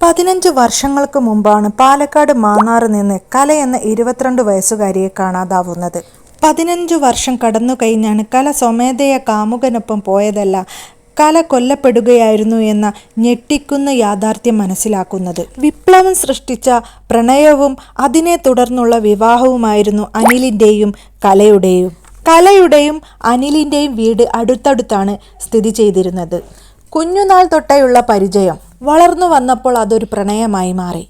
15 വർഷങ്ങൾക്ക് മുമ്പാണ് പാലക്കാട് മാന്നാറ് നിന്ന് കല എന്ന 22 വയസ്സുകാരിയെ കാണാതാവുന്നത്. 15 വർഷം കടന്നു കഴിഞ്ഞാണ് കല സ്വമേധയാ കാമുകനൊപ്പം പോയതല്ല, കല കൊല്ലപ്പെടുകയായിരുന്നു എന്ന ഞെട്ടിക്കുന്ന യാഥാർത്ഥ്യം മനസ്സിലാക്കുന്നത്. വിപ്ലവം സൃഷ്ടിച്ച പ്രണയവും അതിനെ തുടർന്നുള്ള വിവാഹവുമായിരുന്നു അനിലിൻ്റെയും കലയുടെയും അനിലിൻ്റെയും വീട് അടുത്തടുത്താണ് സ്ഥിതി ചെയ്തിരുന്നത്. കുഞ്ഞുനാൾ തൊട്ടേയുള്ള പരിചയം വളർന്നു വന്നപ്പോൾ അതൊരു പ്രണയമായി മാറി.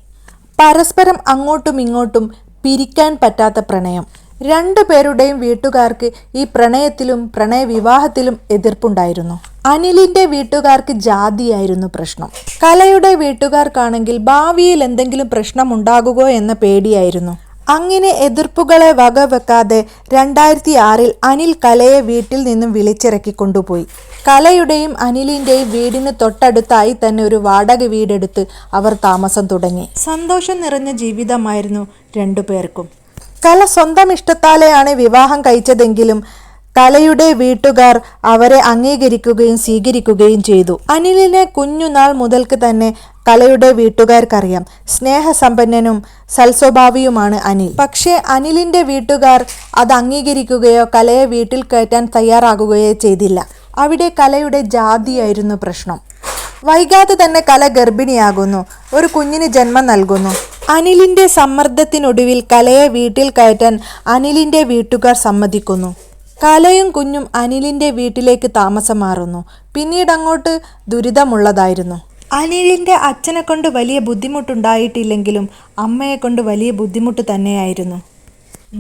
പരസ്പരം അങ്ങോട്ടും ഇങ്ങോട്ടും പിരിക്കാൻ പറ്റാത്ത പ്രണയം. രണ്ടുപേരുടെയും വീട്ടുകാർക്ക് ഈ പ്രണയത്തിലും പ്രണയവിവാഹത്തിലും എതിർപ്പുണ്ടായിരുന്നു. അനിലിന്റെ വീട്ടുകാർക്ക് ജാതിയായിരുന്നു പ്രശ്നം. കലയുടെ വീട്ടുകാർക്കാണെങ്കിൽ ഭാവിയിൽ എന്തെങ്കിലും പ്രശ്നമുണ്ടാകുമോ എന്ന പേടിയായിരുന്നു. അങ്ങനെ എതിർപ്പുകളെ വകവെക്കാതെ 2006 അനിൽ കലയെ വീട്ടിൽ നിന്നും വിളിച്ചിറക്കി കൊണ്ടുപോയി. കലയുടെയും അനിലിൻ്റെയും വീടിന് തൊട്ടടുത്തായി തന്നെ ഒരു വാടക വീടെടുത്ത് അവർ താമസം തുടങ്ങി. സന്തോഷം നിറഞ്ഞ ജീവിതമായിരുന്നു രണ്ടുപേർക്കും. കല സ്വന്തം ഇഷ്ടത്താലെയാണ് വിവാഹം കഴിച്ചതെങ്കിലും കലയുടെ വീട്ടുകാർ അവരെ അംഗീകരിക്കുകയും സ്വീകരിക്കുകയും ചെയ്തു. അനിലിനെ കുഞ്ഞുനാൾ മുതൽക്ക് തന്നെ കലയുടെ വീട്ടുകാർക്കറിയാം. സ്നേഹസമ്പന്നനും സൽസ്വഭാവിയുമാണ് അനിൽ. പക്ഷേ അനിലിൻ്റെ വീട്ടുകാർ അത് അംഗീകരിക്കുകയോ കലയെ വീട്ടിൽ കയറ്റാൻ തയ്യാറാകുകയോ ചെയ്തില്ല. അവിടെ കലയുടെ ജാതിയായിരുന്നു പ്രശ്നം. വൈകാതെ തന്നെ കല ഗർഭിണിയാകുന്നു, ഒരു കുഞ്ഞിന് ജന്മം നൽകുന്നു. അനിലിൻ്റെ സമ്മർദ്ദത്തിനൊടുവിൽ കലയെ വീട്ടിൽ കയറ്റാൻ അനിലിൻ്റെ വീട്ടുകാർ സമ്മതിക്കുന്നു. കലയും കുഞ്ഞും അനിലിൻ്റെ വീട്ടിലേക്ക് താമസം മാറുന്നു. പിന്നീട് അങ്ങോട്ട് ദുരിതമുള്ളതായിരുന്നു. അനിലിൻ്റെ അച്ഛനെ കൊണ്ട് വലിയ ബുദ്ധിമുട്ടുണ്ടായിട്ടില്ലെങ്കിലും അമ്മയെ കൊണ്ട് വലിയ ബുദ്ധിമുട്ട് തന്നെയായിരുന്നു.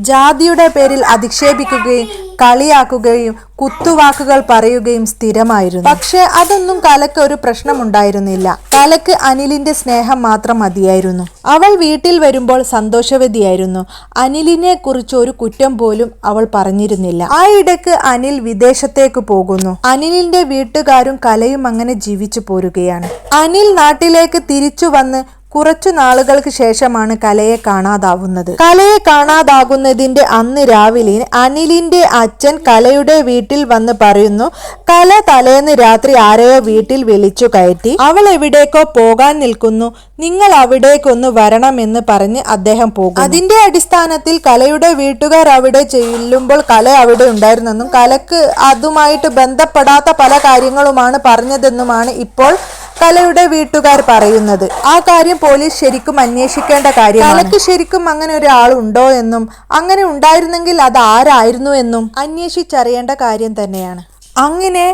ജാതിയുടെ പേരിൽ അധിക്ഷേപിക്കുകയും കളിയാക്കുകയും കുത്തുവാക്കുകൾ പറയുകയും സ്ഥിരമായിരുന്നു. പക്ഷേ അതൊന്നും കലക്ക് ഒരു പ്രശ്നമുണ്ടായിരുന്നില്ല. കലക്ക് അനിലിന്റെ സ്നേഹം മാത്രം മതിയായിരുന്നു. അവൾ വീട്ടിൽ വരുമ്പോൾ സന്തോഷവതിയായിരുന്നു. അനിലിനെ കുറിച്ച് ഒരു കുറ്റം പോലും അവൾ പറഞ്ഞിരുന്നില്ല. ആ ഇടയ്ക്ക് അനിൽ വിദേശത്തേക്ക് പോകുന്നു. അനിലിന്റെ വീട്ടുകാരും കലയും അങ്ങനെ ജീവിച്ചു പോരുകയാണ്. അനിൽ നാട്ടിലേക്ക് തിരിച്ചു വന്ന് കുറച്ചു നാളുകൾക്ക് ശേഷമാണ് കലയെ കാണാതാവുന്നത്. കലയെ കാണാതാകുന്നതിന്റെ അന്ന് രാവിലെ അനിലിന്റെ അച്ഛൻ കലയുടെ വീട്ടിൽ വന്ന് പറയുന്നു, കല തലേന്ന് രാത്രി ആരെയോ വീട്ടിൽ വിളിച്ചു കയറ്റി, അവൾ എവിടേക്കോ പോകാൻ നിൽക്കുന്നു, നിങ്ങൾ അവിടേക്കൊന്ന് വരണമെന്ന് പറഞ്ഞ് അദ്ദേഹം പോകും. അതിന്റെ അടിസ്ഥാനത്തിൽ കലയുടെ വീട്ടുകാർ അവിടെ ചെല്ലുമ്പോൾ കല അവിടെ ഉണ്ടായിരുന്നെന്നും കലക്ക് അതുമായിട്ട് ബന്ധപ്പെടാത്ത പല കാര്യങ്ങളുമാണ് പറഞ്ഞതെന്നുമാണ് ഇപ്പോൾ കലയുടെ വീട്ടുകാർ പറയുന്നത്. ആ കാര്യം പോലീസ് ശരിക്കും അന്വേഷിക്കേണ്ട കാര്യമാണ്. കലയ്ക്ക് ശരിക്കും അങ്ങനെ ഒരാളുണ്ടോ എന്നും അങ്ങനെ ഉണ്ടായിരുന്നെങ്കിൽ അത് ആരായിരുന്നു എന്നും അന്വേഷിച്ചറിയേണ്ട കാര്യം തന്നെയാണ്. അങ്ങനെ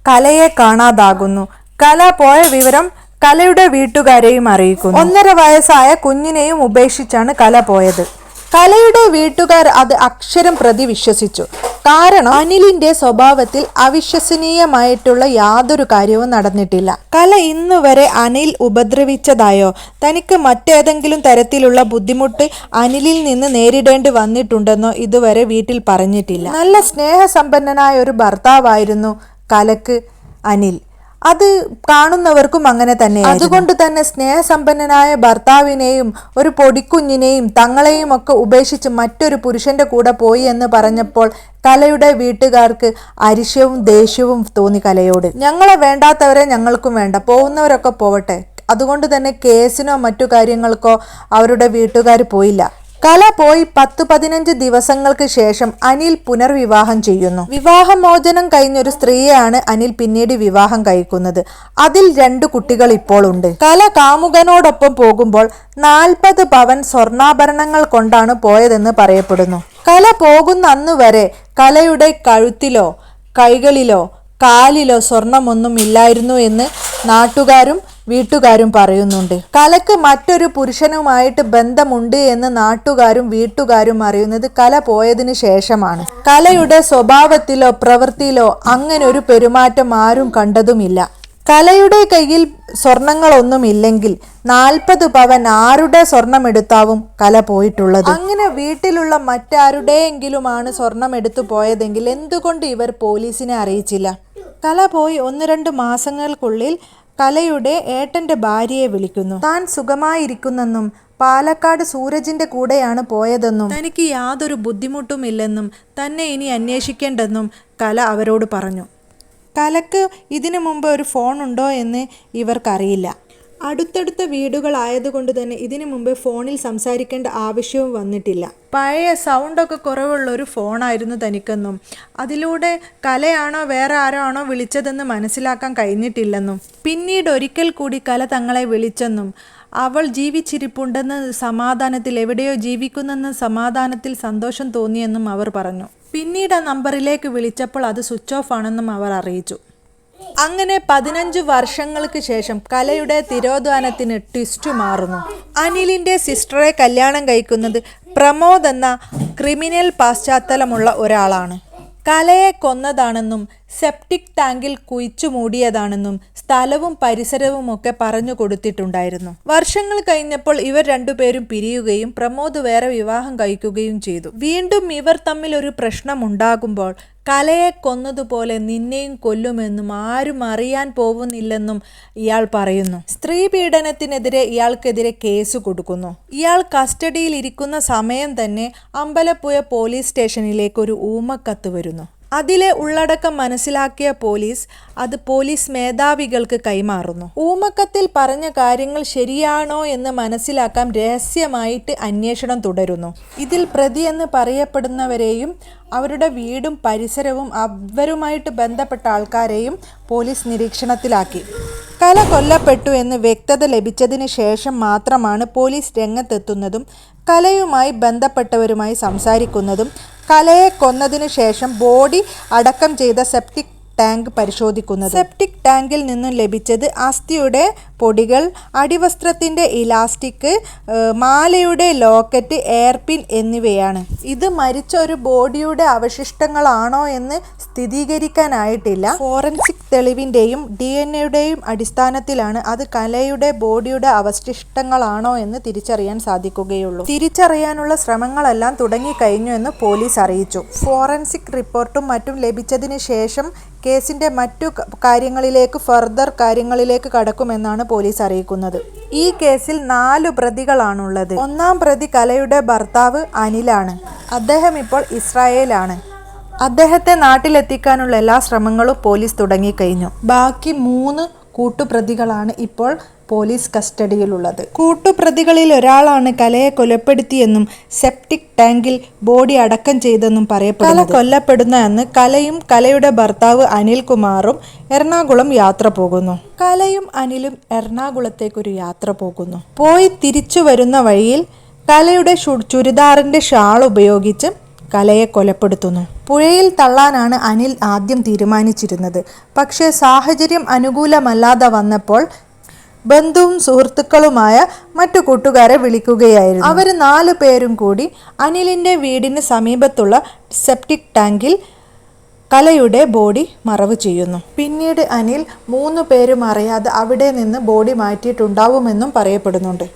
കലയെ കാണാതാകുന്നു. കല പോയ വിവരം കലയുടെ വീട്ടുകാരെയും അറിയിക്കുന്നു. 1.5 വയസ്സായ കുഞ്ഞിനെയും ഉപേക്ഷിച്ചാണ് കല പോയത്. കലയുടെ വീട്ടുകാർ അത് അക്ഷരം പ്രതി വിശ്വസിച്ചു. കാരണം അനിലിന്റെ സ്വഭാവത്തിൽ അവിശ്വസനീയമായിട്ടുള്ള യാതൊരു കാര്യവും നടന്നിട്ടില്ല. കല ഇന്നുവരെ അനിൽ ഉപദ്രവിച്ചതായോ തനിക്ക് മറ്റേതെങ്കിലും തരത്തിലുള്ള ബുദ്ധിമുട്ട് അനിലിൽ നിന്ന് നേരിടേണ്ടി വന്നിട്ടുണ്ടെന്നോ ഇതുവരെ വീട്ടിൽ പറഞ്ഞിട്ടില്ല. നല്ല സ്നേഹസമ്പന്നനായ ഒരു ഭർത്താവായിരുന്നു കലക്ക് അനിൽ. അത് കാണുന്നവർക്കും അങ്ങനെ തന്നെ. അതുകൊണ്ട് തന്നെ സ്നേഹസമ്പന്നനായ ഭർത്താവിനെയും ഒരു പൊടിക്കുഞ്ഞിനെയും തങ്ങളെയും ഒക്കെ ഉപേക്ഷിച്ച് മറ്റൊരു പുരുഷന്റെ കൂടെ പോയി എന്ന് പറഞ്ഞപ്പോൾ കലയുടെ വീട്ടുകാർക്ക് അരിശവും ദേഷ്യവും തോന്നി കലയോട്. ഞങ്ങളെ വേണ്ടാത്തവരെ ഞങ്ങൾക്കും വേണ്ട, പോകുന്നവരൊക്കെ പോവട്ടെ. അതുകൊണ്ട് തന്നെ കേസിനോ മറ്റു കാര്യങ്ങൾക്കോ അവരുടെ വീട്ടുകാർ പോയില്ല. കല പോയി 10-15 ദിവസങ്ങൾക്ക് ശേഷം അനിൽ പുനർവിവാഹം ചെയ്യുന്നു. വിവാഹമോചനം കഴിഞ്ഞൊരു സ്ത്രീയെയാണ് അനിൽ പിന്നീട് വിവാഹം കഴിക്കുന്നത്. അതിൽ 2 കുട്ടികൾ ഇപ്പോൾ ഉണ്ട്. കല കാമുകനോടൊപ്പം പോകുമ്പോൾ 40 പവൻ സ്വർണ്ണാഭരണങ്ങൾ കൊണ്ടാണ് പോയതെന്ന് പറയപ്പെടുന്നു. കല പോകുന്ന അന്ന് വരെ കലയുടെ കഴുത്തിലോ കൈകളിലോ കാലിലോ സ്വർണമൊന്നും ഇല്ലായിരുന്നു എന്ന് നാട്ടുകാരും വീട്ടുകാരും പറയുന്നുണ്ട്. കലക്ക് മറ്റൊരു പുരുഷനുമായിട്ട് ബന്ധമുണ്ട് എന്ന് നാട്ടുകാരും വീട്ടുകാരും അറിയുന്നത് കല പോയതിനു ശേഷമാണ്. കലയുടെ സ്വഭാവത്തിലോ പ്രവൃത്തിയിലോ അങ്ങനെ ഒരു പെരുമാറ്റം ആരും കണ്ടതുമില്ല. കലയുടെ കയ്യിൽ സ്വർണങ്ങളൊന്നുമില്ലെങ്കിൽ 40 പവൻ ആരുടെ സ്വർണം എടുത്താവും കല പോയിട്ടുള്ളത്. അങ്ങനെ വീട്ടിലുള്ള മറ്റാരുടെയെങ്കിലുമാണ് സ്വർണം എടുത്തു പോയതെങ്കിൽ എന്തുകൊണ്ട് ഇവർ പോലീസിനെ അറിയിച്ചില്ല? കല പോയി 1-2 മാസങ്ങൾക്കുള്ളിൽ കലയുടെ ഏട്ടന്റെ ഭാര്യയെ വിളിക്കുന്നു. താൻ സുഖമായിരിക്കുന്നെന്നും പാലക്കാട് സൂരജിന്റെ കൂടെയാണ് പോയതെന്നും തനിക്ക് യാതൊരു ബുദ്ധിമുട്ടുമില്ലെന്നും തന്നെ ഇനി അന്വേഷിക്കേണ്ടെന്നും കല അവരോട് പറഞ്ഞു. കലക്ക് ഇതിനു മുമ്പ് ഒരു ഫോൺ ഉണ്ടോ എന്ന് ഇവർക്കറിയില്ല. അടുത്തടുത്ത വീടുകളായതുകൊണ്ട് തന്നെ ഇതിനു മുമ്പ് ഫോണിൽ സംസാരിക്കേണ്ട ആവശ്യവും വന്നിട്ടില്ല. പഴയ സൗണ്ടൊക്കെ കുറവുള്ള ഒരു ഫോണായിരുന്നു തനിക്കെന്നും അതിലൂടെ കലയാണോ വേറെ ആരോ ആണോ വിളിച്ചതെന്ന് മനസ്സിലാക്കാൻ കഴിഞ്ഞിട്ടില്ലെന്നും പിന്നീട് ഒരിക്കൽ കൂടി കല തങ്ങളെ വിളിച്ചെന്നും അവൾ ജീവിച്ചിരിപ്പുണ്ടെന്ന സമാധാനത്തിൽ, എവിടെയോ ജീവിക്കുന്നെന്ന സമാധാനത്തിൽ സന്തോഷം തോന്നിയെന്നും അവർ പറഞ്ഞു. പിന്നീട് ആ നമ്പറിലേക്ക് വിളിച്ചപ്പോൾ അത് സ്വിച്ച് ഓഫ് ആണെന്നും അവർ അറിയിച്ചു. അങ്ങനെ 15 വർഷങ്ങൾക്ക് ശേഷം കലയുടെ തിരോധാനത്തിന് ട്വിസ്റ്റ് മാറുന്നു. അനിലിന്റെ സിസ്റ്ററെ കല്യാണം കഴിക്കുന്നത് പ്രമോദ് എന്ന ക്രിമിനൽ പശ്ചാത്തലമുള്ള ഒരാളാണ്. കലയെ കൊന്നതാണെന്നും സെപ്റ്റിക് ടാങ്കിൽ കുഴിച്ചു മൂടിയതാണെന്നും സ്ഥലവും പരിസരവും ഒക്കെ പറഞ്ഞു കൊടുത്തിട്ടുണ്ടായിരുന്നു. വർഷങ്ങൾ കഴിഞ്ഞപ്പോൾ ഇവർ രണ്ടുപേരും പിരിയുകയും പ്രമോദ് വേറെ വിവാഹം കഴിക്കുകയും ചെയ്തു. വീണ്ടും ഇവർ തമ്മിൽ ഒരു പ്രശ്നമുണ്ടാകുമ്പോൾ കലയെ കൊന്നതുപോലെ നിന്നെയും കൊല്ലുമെന്നും ആരും അറിയാൻ പോകുന്നില്ലെന്നും ഇയാൾ പറയുന്നു. സ്ത്രീ പീഡനത്തിനെതിരെ ഇയാൾക്കെതിരെ കേസ് കൊടുക്കുന്നു. ഇയാൾ കസ്റ്റഡിയിൽ ഇരിക്കുന്ന സമയം തന്നെ അമ്പലപ്പുഴ പോലീസ് സ്റ്റേഷനിലേക്ക് ഒരു ഊമക്കത്ത് വരുന്നു. അതിലെ ഉള്ളടക്കം മനസ്സിലാക്കിയ പോലീസ് അത് പോലീസ് മേധാവികൾക്ക് കൈമാറുന്നു. ഊമക്കത്തിൽ പറഞ്ഞ കാര്യങ്ങൾ ശരിയാണോ എന്ന് മനസ്സിലാക്കാൻ രഹസ്യമായിട്ട് അന്വേഷണം തുടരുന്നു. ഇതിൽ പ്രതിയെന്ന് പറയപ്പെടുന്നവരെയും അവരുടെ വീടും പരിസരവും അവരുമായിട്ട് ബന്ധപ്പെട്ട ആൾക്കാരെയും പോലീസ് നിരീക്ഷണത്തിലാക്കി. കല കൊല്ലപ്പെട്ടു എന്ന് വ്യക്തത ലഭിച്ചതിന് ശേഷം മാത്രമാണ് പോലീസ് രംഗത്തെത്തുന്നതും കലയുമായി ബന്ധപ്പെട്ടവരുമായി സംസാരിക്കുന്നതും കലയെ കൊന്നതിനു ശേഷം ബോഡി അടക്കം ചെയ്ത സെപ്റ്റിക് ടാങ്ക് പരിശോധിക്കുന്നത്. സെപ്റ്റിക് ടാങ്കിൽ നിന്നും ലഭിച്ചത് അസ്ഥിയുടെ പൊടികൾ, അടിവസ്ത്രത്തിൻ്റെ ഇലാസ്റ്റിക്, മാലയുടെ ലോക്കറ്റ്, എയർപിൻ എന്നിവയാണ്. ഇത് മരിച്ച ഒരു ബോഡിയുടെ അവശിഷ്ടങ്ങളാണോ എന്ന് സ്ഥിരീകരിക്കാനായിട്ടില്ല. ഫോറൻസിക് തെളിവിൻ്റെയും DNA-യുടെയും അടിസ്ഥാനത്തിലാണ് അത് കലയുടെ ബോഡിയുടെ അവശിഷ്ടങ്ങളാണോ എന്ന് തിരിച്ചറിയാൻ സാധിക്കുകയുള്ളൂ. തിരിച്ചറിയാനുള്ള ശ്രമങ്ങളെല്ലാം തുടങ്ങിക്കഴിഞ്ഞു എന്ന് പോലീസ് അറിയിച്ചു. ഫോറൻസിക് റിപ്പോർട്ടും മറ്റും ലഭിച്ചതിന് ശേഷം കേസിന്റെ മറ്റു ഫർദർ കാര്യങ്ങളിലേക്ക് കടക്കുമെന്നാണ് പോലീസ് അറിയിക്കുന്നത്. ഈ കേസിൽ 4 പ്രതികളാണുള്ളത്. ഒന്നാം പ്രതി കലയുടെ ഭർത്താവ് അനിലാണ്. അദ്ദേഹം ഇപ്പോൾ ഇസ്രായേലാണ്. അദ്ദേഹത്തെ നാട്ടിലെത്തിക്കാനുള്ള എല്ലാ ശ്രമങ്ങളും പോലീസ് തുടങ്ങിക്കഴിഞ്ഞു. ബാക്കി 3 കൂട്ടുപ്രതികളാണ് ഇപ്പോൾ പോലീസ് കസ്റ്റഡിയിലുള്ളത്. കൂട്ടുപ്രതികളിൽ ഒരാളാണ് കലയെ കൊലപ്പെടുത്തിയെന്നും സെപ്റ്റിക് ടാങ്കിൽ ബോഡി അടക്കം ചെയ്തെന്നും പറയപ്പെടുന്നു. കല കൊല്ലപ്പെടുന്ന അന്ന് കലയും കലയുടെ ഭർത്താവ് അനിൽകുമാറും എറണാകുളം യാത്ര പോകുന്നു. കലയും അനിലും എറണാകുളത്തേക്കൊരു യാത്ര പോകുന്നു. പോയി തിരിച്ചു വരുന്ന വഴിയിൽ കലയുടെ ചുരിദാറിന്റെ ഷാൾ ഉപയോഗിച്ച് കലയെ കൊലപ്പെടുത്തുന്നു. പുഴയിൽ തള്ളാനാണ് അനിൽ ആദ്യം തീരുമാനിച്ചിരുന്നത്. പക്ഷേ സാഹചര്യം അനുകൂലമല്ലാതെ വന്നപ്പോൾ ബന്ധുവും സുഹൃത്തുക്കളുമായ മറ്റു കൂട്ടുകാരെ വിളിക്കുകയായിരുന്നു. അവർ 4 പേരും കൂടി അനിലിന്റെ വീടിന് സമീപത്തുള്ള സെപ്റ്റിക് ടാങ്കിൽ കലയുടെ ബോഡി മറവ് ചെയ്യുന്നു. പിന്നീട് അനിൽ 3 പേരും അറിയാതെ അവിടെ നിന്ന് ബോഡി മാറ്റിയിട്ടുണ്ടാവുമെന്നും പറയപ്പെടുന്നുണ്ട്.